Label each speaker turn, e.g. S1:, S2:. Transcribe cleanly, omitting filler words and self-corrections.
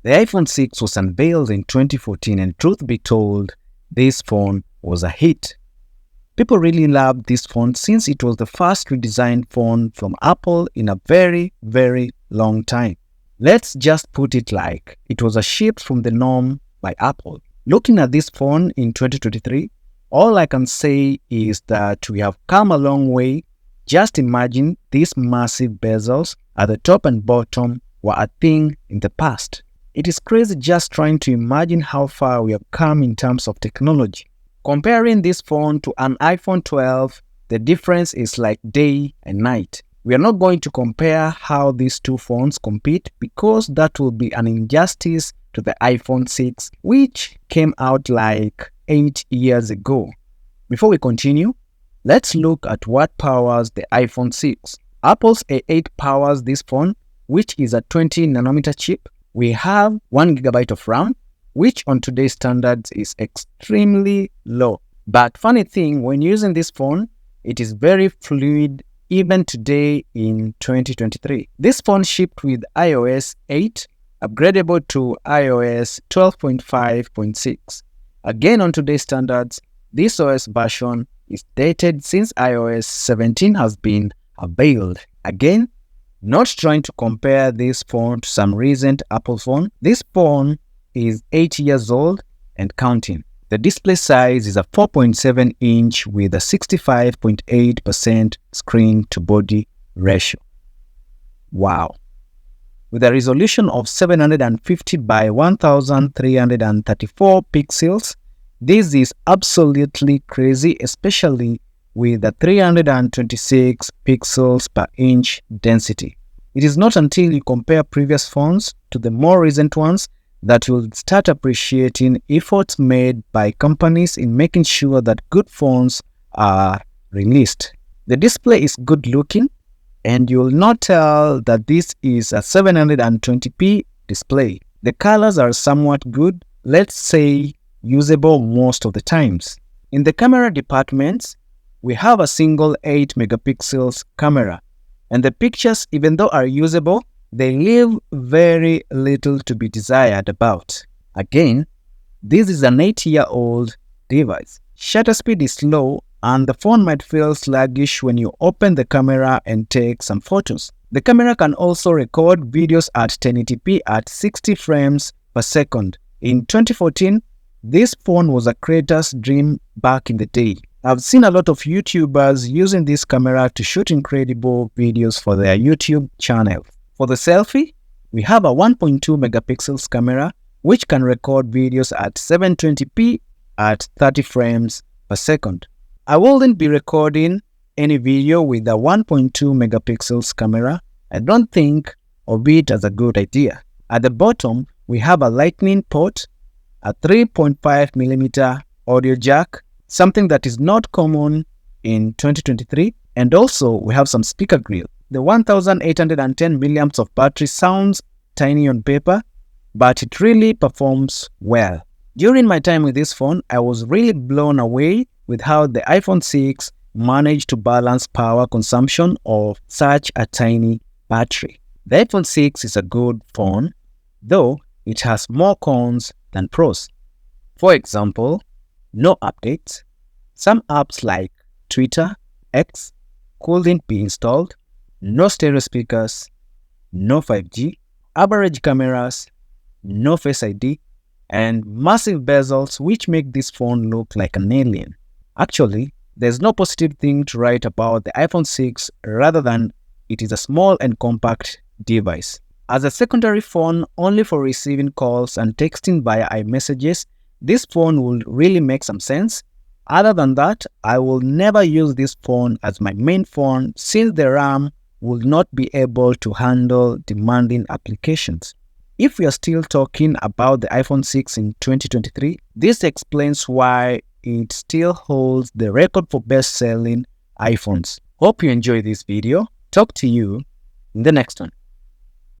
S1: The iPhone 6 was unveiled in 2014 and truth be told, this phone was a hit. People really loved this phone since it was the first redesigned phone from Apple in a very, very long time. Let's just put it like it was a shift from the norm by Apple. Looking at this phone in 2023, all I can say is that we have come a long way. Just imagine these massive bezels at the top and bottom were a thing in the past. It is crazy just trying to imagine how far we have come in terms of technology. Comparing this phone to an iPhone 12, the difference is like day and night. We are not going to compare how these two phones compete because that will be an injustice to the iPhone 6, which came out like 8 years ago. Before we continue, let's look at what powers the iPhone 6. Apple's A8 powers this phone, which is a 20nm chip. We have 1GB of RAM, which on today's standards is extremely low. But funny thing, when using this phone, it is very fluid even today in 2023. This phone shipped with iOS 8, upgradable to iOS 12.5.6. Again, on today's standards, this OS version is dated since iOS 17 has been unveiled. Again, not trying to compare this phone to some recent Apple phone. This phone is 8 years old and counting. The display size is a 4.7 inch with a 65.8% screen to body ratio. Wow. With a resolution of 750 by 1334 pixels, this is absolutely crazy, especially with a 326 pixels per inch density. It is not until you compare previous phones to the more recent ones that you'll start appreciating efforts made by companies in making sure that good phones are released. The display is good looking, and you'll not tell that this is a 720p display. The colors are somewhat good, let's say usable most of the times. In the camera departments, we have a single 8 megapixels camera, and the pictures, even though are usable, they leave very little to be desired about. Again, this is an 8-year-old device. Shutter speed is slow and the phone might feel sluggish when you open the camera and take some photos. The camera can also record videos at 1080p at 60 frames per second. In 2014, this phone was a creator's dream back in the day. I've seen a lot of YouTubers using this camera to shoot incredible videos for their YouTube channel. For the selfie, we have a 1.2 megapixels camera which can record videos at 720p at 30 frames per second. I wouldn't be recording any video with a 1.2 megapixels camera. I don't think of it as a good idea. At the bottom, we have a lightning port, a 3.5mm audio jack, something that is not common in 2023, and also we have some speaker grill. The 1810 milliamps of battery sounds tiny on paper, but it really performs well. During my time with this phone, I was really blown away with how the iPhone 6 managed to balance power consumption of such a tiny battery. The iPhone 6 is a good phone, though it has more cons than pros. For example, no updates. Some apps like Twitter, X couldn't be installed. No stereo speakers, no 5G, average cameras, no Face ID, and massive bezels which make this phone look like an alien. Actually, there's no positive thing to write about the iPhone 6 rather than it is a small and compact device. As a secondary phone only for receiving calls and texting via iMessages, this phone will really make some sense. Other than that, I will never use this phone as my main phone since the RAM will not be able to handle demanding applications. If we are still talking about the iPhone 6 in 2023, this explains why it still holds the record for best-selling iPhones. Hope you enjoyed this video. Talk to you in the next one.